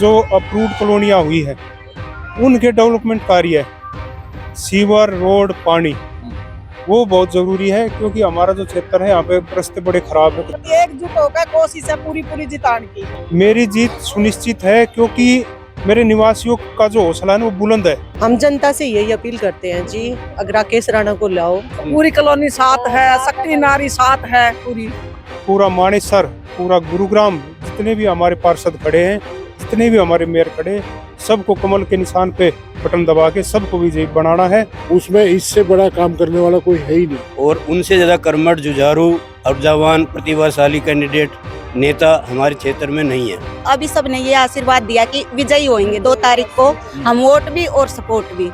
जो अप्रूव्ड कॉलोनियाँ हुई है उनके डेवलपमेंट कार्य, सीवर, रोड, पानी, वो बहुत जरूरी है क्योंकि हमारा जो क्षेत्र है यहाँ पे रास्ते बड़े खराब है। एकजुट होकर कोशिश है पूरी जिताने की। मेरी जीत सुनिश्चित है क्योंकि मेरे निवासियों का जो हौसला है वो बुलंद है। हम जनता से यही अपील करते हैं जी, अगर राकेश राणा को लाओ। पूरी कॉलोनी साथ है, शक्ति नारी साथ है, पूरा मानेसर, पूरा गुरुग्राम, जितने भी हमारे पार्षद खड़े हैं, जितने भी हमारे मेयर खड़े, सबको कमल के निशान पे बटन दबा के सबको विजयी बनाना है। उसमें इससे बड़ा काम करने वाला कोई है ही नहीं और उनसे ज्यादा कर्मठ, जुझारू, ऊर्जावान, प्रतिभाशाली कैंडिडेट नेता हमारे क्षेत्र में नहीं है। अभी सबने ये आशीर्वाद दिया कि विजयी होंगे 2 तारीख को, हम वोट भी और सपोर्ट भी।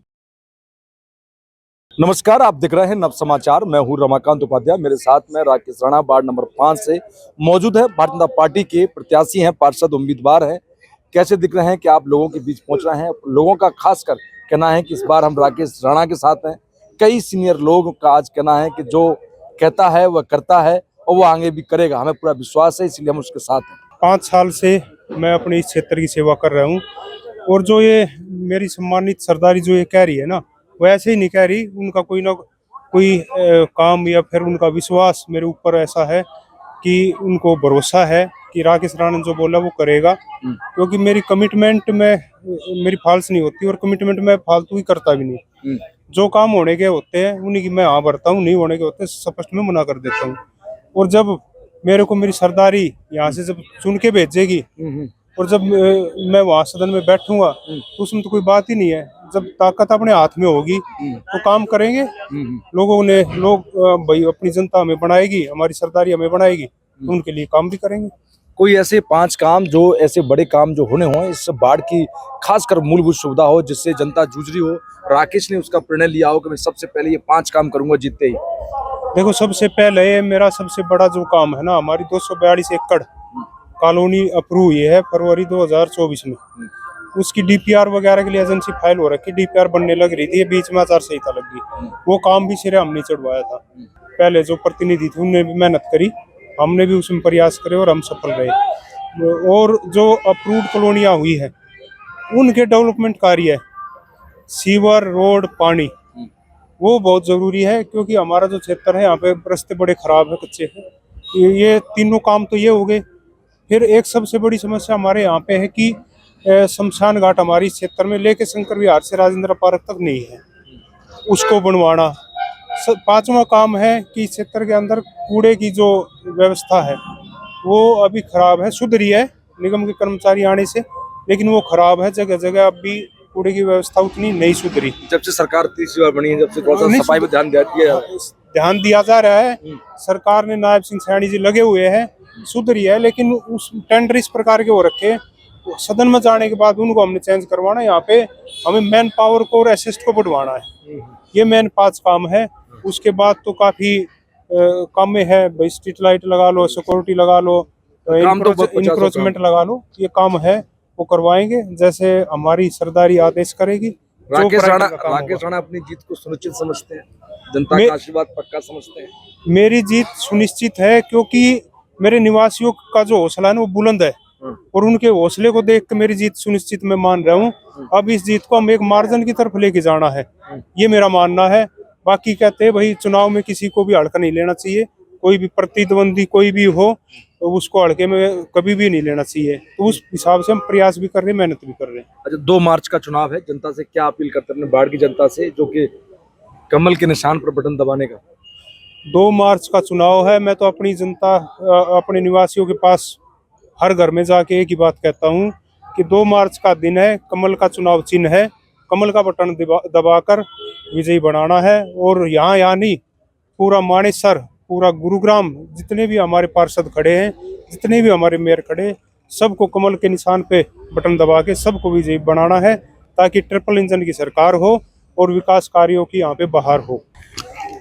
नमस्कार, आप देख रहे हैं नव समाचार। मैं हूं रमाकांत उपाध्याय, मेरे साथ में राकेश राणा वार्ड नंबर 5 से मौजूद है। भारतीय जनता पार्टी के प्रत्याशी हैं, पार्षद उम्मीदवार हैं। कैसे दिख रहे हैं कि आप लोगों के बीच पहुंच रहे हैं। लोगों का खासकर कहना है कि इस बार हम राकेश राणा के साथ हैं। कई सीनियर लोगों का आज कहना है कि जो कहता है वह करता है और वो आगे भी करेगा, हमें पूरा विश्वास है, इसलिए हम उसके साथ हैं। 5 साल से मैं अपने इस क्षेत्र की सेवा कर रहा हूँ और जो ये मेरी सम्मानित सरदारी जो ये कह रही है ना, वो ऐसे ही नहीं कह रही। उनका कोई ना कोई काम या फिर उनका विश्वास मेरे ऊपर ऐसा है कि उनको भरोसा है कि राकेश राणा जो बोला वो करेगा। क्योंकि मेरी कमिटमेंट में मेरी फाल्स नहीं होती और कमिटमेंट में फालतू ही करता भी नहीं। जो काम होने के होते हैं उन्हीं की मैं हाँ भरता हूँ, नहीं होने के होते स्पष्ट में मना कर देता हूँ। और जब मेरे को मेरी सरदारी यहाँ से जब चुन के भेजेगी और जब मैं वहाँ सदन में बैठूंगा तो उसमें तो कोई बात ही नहीं है। जब ताकत अपने हाथ में होगी तो काम करेंगे। लोग भाई अपनी जनता हमें बनाएगी, हमारी सरदारी हमें बनाएगी, तो उनके लिए काम भी करेंगे। कोई ऐसे 5 काम, जो ऐसे बड़े काम जो होने हों, इस बाढ़ की खासकर मूलभूत सुविधा हो जिससे जनता जूझ रही हो, राकेश ने उसका निर्णय लिया हो कि मैं सबसे पहले ये 5 काम करूंगा जीतते ही। देखो, सबसे पहले मेरा सबसे बड़ा जो काम है ना, हमारी 242 एकड़ कॉलोनी अप्रूव हुई है फरवरी 2024 में। उसकी डीपीआर वगैरह के लिए एजेंसी फाइल हो रखी, डीपीआर बनने लग रही थी, बीच में आचार संहिता लग गई। वो काम भी सिरे हमने चढ़वाया था। पहले जो प्रतिनिधि थे उन्होंने भी मेहनत करी, हमने भी उसमें प्रयास करे और हम सफल रहे। और जो अप्रूव्ड कॉलोनियाँ हुई है उनके डेवलपमेंट कार्य, सीवर, रोड, पानी, वो बहुत जरूरी है क्योंकि हमारा जो क्षेत्र है यहाँ पे रास्ते बड़े खराब है, कच्चे हैं। ये तीनों काम तो ये हो गए। फिर एक सबसे बड़ी समस्या हमारे यहाँ पे है कि शमशान घाट हमारी क्षेत्र में लेके शंकर विहार से राजेंद्र पार्क तक नहीं है, उसको बनवाना। 5वां काम है कि क्षेत्र के अंदर कूड़े की जो व्यवस्था है वो अभी खराब है, सुधरी है निगम के कर्मचारी आने से, लेकिन वो खराब है। जगह जगह अभी कूड़े की व्यवस्था उतनी नहीं सुधरी। जब से सरकार तीसरी बार बनी है, जब से थोड़ा सा सफाई पे ध्यान दिया जा रहा है। सरकार ने नायब सिंह सैनी जी लगे हुए हैं, सुधरी है, लेकिन उस टेंडर इस प्रकार के हो रखे। सदन में जाने के बाद उनको हमने चेंज करवाना। यहाँ पे हमें मैन पावर को और असिस्ट को बढ़वाना है। ये मेन 5 काम है। उसके बाद तो काफी काम में है, भाई स्ट्रीट लाइट लगा लो, सिक्योरिटी लगा लो, इंक्रोचमेंट लगा लो, ये काम है वो करवाएंगे जैसे हमारी सरदारी आदेश करेगी। राकेश राणा अपनी जीत को सुनिश्चित समझते हैं, जनता का आशीर्वाद पक्का समझते हैं। मेरी जीत सुनिश्चित है क्योंकि मेरे निवासियों का जो हौसला है वो बुलंद है और उनके हौसले को देख के मेरी जीत सुनिश्चित मैं मान रहा हूँ। अब इस जीत को हम एक मार्जिन की तरफ लेके जाना है, ये मेरा मानना है। बाकी कहते हैं भाई चुनाव में किसी को भी हल्का नहीं लेना चाहिए, कोई भी प्रतिद्वंदी कोई भी हो तो उसको हल्के में कभी भी नहीं लेना चाहिए। तो उस हिसाब से हम प्रयास भी कर रहे हैं, मेहनत भी कर रहे हैं। अच्छा, 2 मार्च का चुनाव है, जनता से क्या अपील करते हैं अपने बाढ़ की जनता से, जो कि कमल के निशान पर बटन दबाने का? 2 मार्च का चुनाव है। मैं तो अपनी जनता, अपने निवासियों के पास हर घर में जाके एक ही बात कहता हूँ कि 2 मार्च का दिन है, कमल का चुनाव चिन्ह है, कमल का बटन दबाकर विजयी बनाना है। और यहाँ नहीं, पूरा मानेसर, पूरा गुरुग्राम, जितने भी हमारे पार्षद खड़े हैं, जितने भी हमारे मेयर खड़े, सबको कमल के निशान पे बटन दबा के सबको विजयी बनाना है, ताकि ट्रिपल इंजन की सरकार हो और विकास कार्यों की यहाँ पे बहार हो।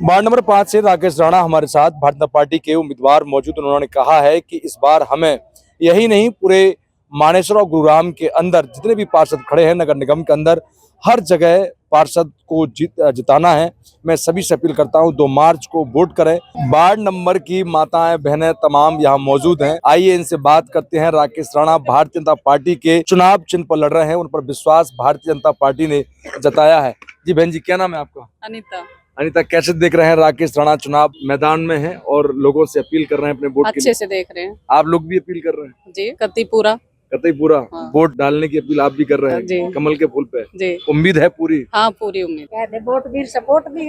वार्ड नंबर 5 से राकेश राणा हमारे साथ, भारतीय जनता पार्टी के उम्मीदवार मौजूद। उन्होंने कहा है कि इस बार हमें यही नहीं, पूरे मानेसर और गुरुग्राम के अंदर जितने भी पार्षद खड़े हैं नगर निगम के अंदर, हर जगह पार्षद को जिताना है। मैं सभी से अपील करता हूं 2 मार्च को वोट करें। वार्ड नंबर की माताएं बहनें तमाम यहाँ मौजूद हैं। आइए इनसे बात करते हैं। राकेश राणा भारतीय जनता पार्टी के चुनाव चिन्ह पर लड़ रहे हैं, उन पर विश्वास भारतीय जनता पार्टी ने जताया है। जी बहन जी, क्या नाम है आपका? अनीता। अनीता, कैसे देख रहे हैं राकेश राणा चुनाव मैदान में हैं और लोगों से अपील कर रहे हैं अपने वोट के लिए? अच्छे से देख रहे हैं आप लोग भी अपील कर रहे हैं? जी, कति पूरा कतई पूरा हाँ। वोट डालने की अपील आप भी कर रहे जी। हैं कमल के फूल पे? जी उम्मीद है पूरी? हाँ, पूरी उम्मीद। वोट भी सपोर्ट भी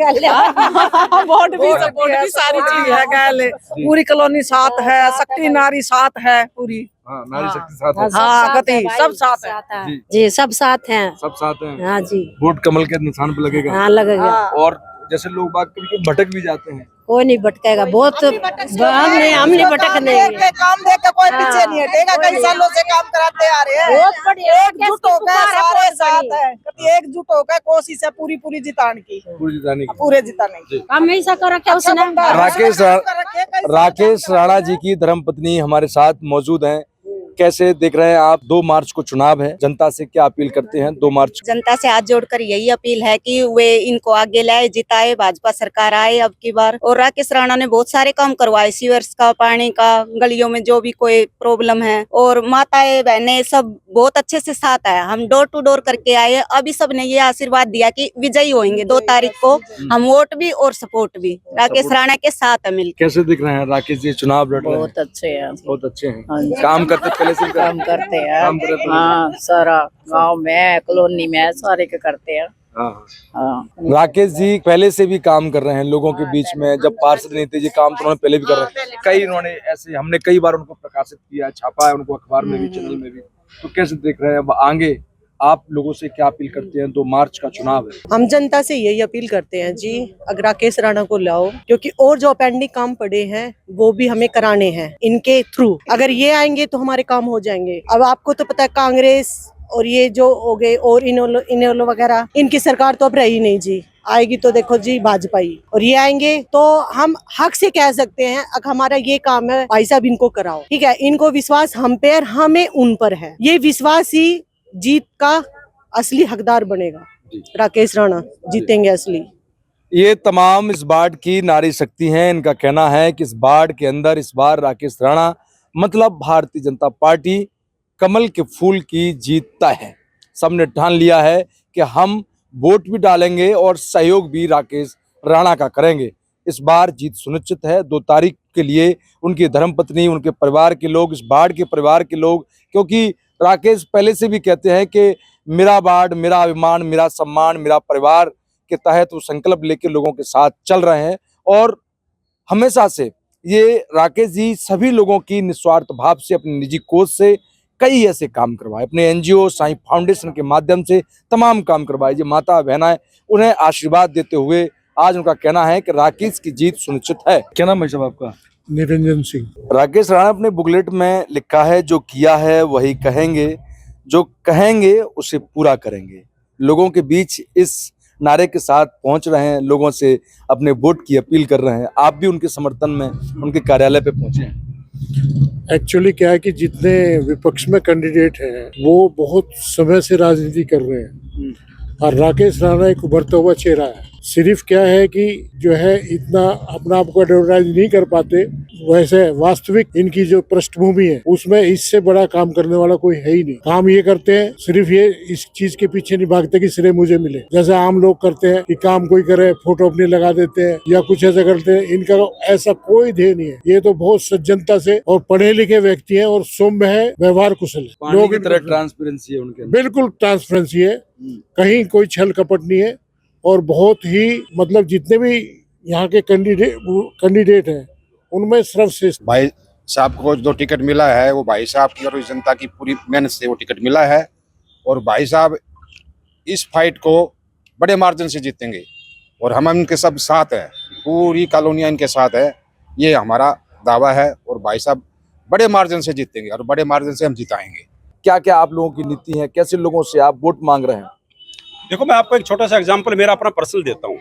वोट भी सपोर्ट भी सारी चीज है। गैल पूरी कॉलोनी साथ है, शक्ति नारी साथ है पूरी। हाँ, नारी शक्ति साथ है। हाँ गति सब साथ है जी, जी, सब साथ हैं। सब साथ हैं। हाँ जी, वोट कमल के निशान पे लगेगा। हाँ लगेगा। और जैसे लोग बाग कभी कभी भटक भी जाते हैं, कोई नहीं भटकेगा, बहुत हम नहीं भटकने। काम देख के कोई पीछे नहीं हटेगा, कई सालों से काम कराते आ रहे हैं। बहुत बढ़िया, एकजुट होकर सारे साथ है, कभी एकजुट होकर कोशिश है पूरी पूरी जिताने की, पूरी जिताने की। पूरे जिताने की। हम ऐसा कर रखे उसने। राकेश राणा जी की धर्मपत्नी हमारे साथ मौजूद हैं। कैसे देख रहे हैं आप? 2 मार्च को चुनाव है, जनता से क्या अपील करते हैं 2 मार्च? जनता से हाथ जोड़कर यही अपील है कि वे इनको आगे लाए, जिताए, भाजपा सरकार आए अब की बार। और राकेश राणा ने बहुत सारे काम करवाए, सीवर्स का, पानी का, गलियों में जो भी कोई प्रॉब्लम है। और माताएं बहनें सब बहुत अच्छे से साथ आया। हम डोर टू डोर करके आए, अभी सबने ये आशीर्वाद दिया कि विजयी होंगे 2 तारीख को। हम वोट भी और सपोर्ट भी राकेश राणा के साथ है मिलकर। कैसे दिख रहे हैं राकेश जी चुनाव लड़ रहे हैं? बहुत अच्छे हैं, बहुत अच्छे हैं। काम करते पहले से काम करते हैं। काम करते हैं। हाँ, सारा गांव में, कॉलोनी में सारे के करते हैं। हाँ। हाँ। राकेश जी पहले से भी काम कर रहे हैं लोगों के बीच में। जब पार्षद नहीं थे, ये काम तो उन्होंने पहले भी कर रहे हैं। कई उन्होंने ऐसे, हमने कई बार उनको प्रकाशित किया, छापा है उनको अखबार में भी, चैनल में भी। तो कैसे देख रहे हैं अब आगे आप लोगों से क्या अपील करते हैं? 2 मार्च का चुनाव है। हम जनता से यही अपील करते हैं जी, अगर राकेश राणा को लाओ, क्योंकि और जो पेंडिंग काम पड़े हैं वो भी हमें कराने हैं इनके थ्रू। अगर ये आएंगे तो हमारे काम हो जाएंगे। अब आपको तो पता है कांग्रेस और ये जो हो गए और इनेलो वगैरह, इनकी सरकार तो अब रही नहीं जी। आएगी तो देखो जी भाजपा ही, और ये आएंगे तो हम हक से कह सकते हैं अगर हमारा ये काम है भाई साहब इनको कराओ, ठीक है। इनको विश्वास हम पे और हमें उन पर है। ये विश्वास ही जीत का असली हकदार बनेगा। राकेश राणा जीतेंगे असली। ये तमाम इस वार्ड की नारी शक्ति हैं। इनका कहना है कि इस वार्ड के अंदर इस बार राकेश राणा मतलब भारतीय जनता पार्टी कमल के फूल की जीत तय है। सबने ठान लिया है कि हम वोट भी डालेंगे और सहयोग भी राकेश राणा का करेंगे। इस बार जीत सुनिश्चित है। 2 तारीख के लिए उनकी धर्मपत्नी, उनके परिवार के लोग, इस वार्ड के परिवार के लोग, क्योंकि राकेश पहले से भी कहते हैं कि मेरा वार्ड, मेरा अभिमान, मेरा सम्मान, मेरा परिवार के तहत वो संकल्प लेकर लोगों के साथ चल रहे हैं। और हमेशा से ये राकेश जी सभी लोगों की निस्वार्थ भाव से अपने निजी कोष से कई ऐसे काम करवाए, अपने एनजीओ साई फाउंडेशन के माध्यम से तमाम काम करवाए। ये माता बहनाएं उन्हें आशीर्वाद देते हुए आज उनका कहना है कि राकेश की जीत सुनिश्चित है। क्या नाम है साहब आपका? निरंजन सिंह। राकेश राणा अपने बुकलेट में लिखा है, जो किया है वही कहेंगे, जो कहेंगे उसे पूरा करेंगे। लोगों के बीच इस नारे के साथ पहुंच रहे हैं, लोगों से अपने वोट की अपील कर रहे हैं। आप भी उनके समर्थन में उनके कार्यालय पे पहुंचे हैं। एक्चुअली क्या है कि जितने विपक्ष में कैंडिडेट हैं वो बहुत समय से राजनीति कर रहे हैं और राकेश राणा एक उभरता हुआ चेहरा है। सिर्फ क्या है कि जो है इतना अपना आप को एडवर्टाइज नहीं कर पाते, वैसे वास्तविक इनकी जो पृष्ठभूमि है उसमें इससे बड़ा काम करने वाला कोई है ही नहीं। काम ये करते हैं, सिर्फ ये इस चीज के पीछे नहीं भागते कि श्रेय मुझे मिले, जैसे आम लोग करते हैं कि काम कोई करे, फोटो अपनी लगा देते हैं या कुछ ऐसा करते हैं। इनका ऐसा कोई ध्येय नहीं है। ये तो बहुत सज्जनता से और पढ़े लिखे व्यक्ति है और सौम्य है, व्यवहार कुशल है। लोग की तरह ट्रांसपेरेंसी है उनके, बिल्कुल ट्रांसपेरेंसी है, कहीं कोई छल कपट नहीं है। और बहुत ही मतलब जितने भी यहाँ के कैंडिडेट हैं उनमें सर्वश्रेष्ठ। भाई साहब को जो टिकट मिला है वो भाई साहब की और जनता की पूरी मेहनत से वो टिकट मिला है और भाई साहब इस फाइट को बड़े मार्जिन से जीतेंगे और हम इनके सब साथ हैं, पूरी कॉलोनियां इनके साथ है, ये हमारा दावा है। और भाई साहब बड़े मार्जिन से जीतेंगे और बड़े मार्जिन से हम जिताएंगे। क्या क्या आप लोगों की नीति है, कैसे लोगों से आप वोट मांग रहे हैं? देखो, मैं आपको एक छोटा सा एग्जांपल मेरा अपना पर्सनल देता हूँ।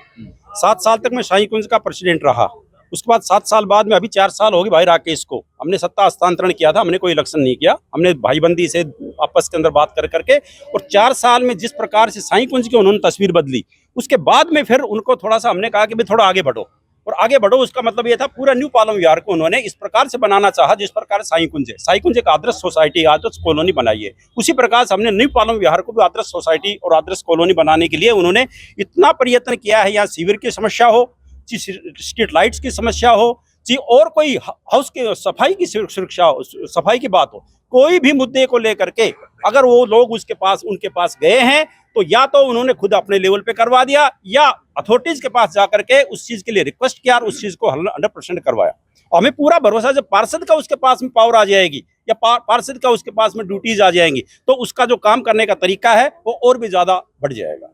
7 साल तक मैं शाही कुंज का प्रेसिडेंट रहा उसके बाद 7 साल बाद में अभी 4 साल हो गए भाई राकेश को, हमने सत्ता हस्तांतरण किया था, हमने कोई इलेक्शन नहीं किया, हमने भाईबंदी से आपस के अंदर बात कर करके, और 4 साल में जिस प्रकार से साईं कुंज की उन्होंने तस्वीर बदली, उसके बाद में फिर उनको थोड़ा सा हमने कहा कि भाई थोड़ा आगे बढ़ो, और आगे बढ़ो उसका मतलब ये था पूरा न्यू पालम विहार को उन्होंने इस प्रकार से बनाना चाहा जिस प्रकार साईं कुंज है, साईं कुंज एक आदर्श सोसाइटी, आदर्श कॉलोनी बनाई है, उसी प्रकार से हमने न्यू पालम विहार को भी आदर्श सोसाइटी और आदर्श कॉलोनी बनाने के लिए उन्होंने इतना प्रयत्न किया है। यहाँ सीवर की समस्या हो, स्ट्रीट लाइट्स की समस्या हो, और कोई हाउस के सफाई की सुरक्षा हो, सफाई की बात हो, कोई भी मुद्दे को लेकर के अगर वो लोग उनके पास गए हैं तो या तो उन्होंने खुद अपने लेवल पे करवा दिया या अथॉरिटीज के पास जाकर के उस चीज के लिए रिक्वेस्ट किया और उस चीज को 100% करवाया। और हमें पूरा भरोसा जब पार्षद का उसके पास में पावर आ जाएगी या पार्षद का उसके पास में ड्यूटीज आ जाएंगी तो उसका जो काम करने का तरीका है वो और भी ज्यादा बढ़ जाएगा।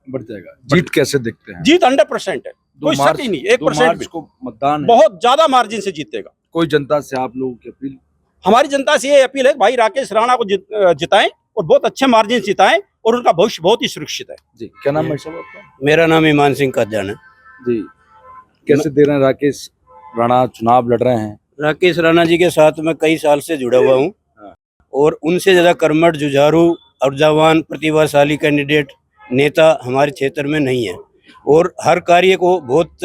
जीत कैसे देखते हैं? जीत 100% है, कोई शक ही नहीं, 1% भी को मतदान है, बहुत ज्यादा मार्जिन से जीतेगा। कोई जनता से आप लोगों की अपील? हमारी जनता से ये अपील है भाई राकेश राणा को जिताएं और बहुत अच्छे मार्जिन से जिताएं और उनका भविष्य बहुत ही सुरक्षित है। जी, क्या नाम है साहब आपका? मेरा नाम ईमान सिंह कादयान है जी। कैसे दे रहे हैं राकेश राणा, चुनाव लड़ रहे हैं? राकेश राणा जी के साथ मैं कई साल से जुड़ा हुआ हूँ और उनसे ज़्यादा कर्मठ, जुझारू और जवान प्रतिभाशाली कैंडिडेट नेता हमारे क्षेत्र में नहीं है और हर कार्य को बहुत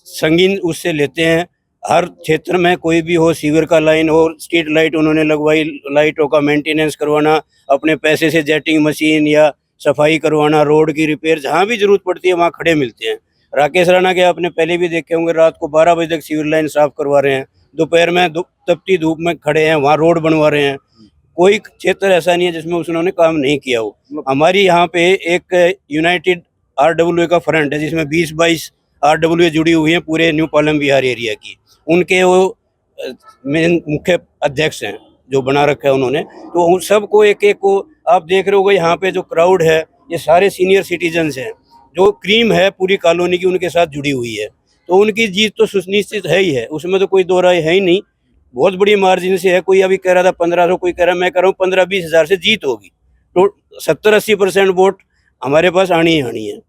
संगीन उससे लेते हैं। हर क्षेत्र में कोई भी हो, सीवर का लाइन हो, स्ट्रीट लाइट उन्होंने लगवाई, लाइटों का मेंटेनेंस करवाना, अपने पैसे से जेटिंग मशीन या सफाई करवाना, रोड की रिपेयर, जहाँ भी जरूरत पड़ती है वहाँ खड़े मिलते हैं। राकेश राणा के आपने पहले भी देखे होंगे, रात को 12 बजे तक सीवर लाइन साफ करवा रहे हैं, दोपहर में तपती धूप में खड़े हैं, वहाँ रोड बनवा रहे हैं। कोई क्षेत्र ऐसा नहीं है जिसमें उन्होंने काम नहीं किया हो। हमारी यहाँ पे एक यूनाइटेड RWA का फ्रंट है जिसमें 20-22 RWA जुड़ी हुई हैं पूरे न्यू पालम विहार एरिया की, उनके वो मेन मुख्य अध्यक्ष हैं जो बना रखा है उन्होंने। तो उन सबको एक एक को आप देख रहे होगे, यहाँ पे जो क्राउड है ये सारे सीनियर सिटीजन्स हैं, जो क्रीम है पूरी कॉलोनी की उनके साथ जुड़ी हुई है, तो उनकी जीत तो सुनिश्चित है ही है, उसमें तो कोई दो राय है ही नहीं। बहुत बड़ी मार्जिन से है, कोई अभी कह रहा था 1500, कोई कह रहा मैं कह रहा हूँ 15-20 हज़ार से जीत होगी। तो 70-80% वोट हमारे पास आनी ही आनी है।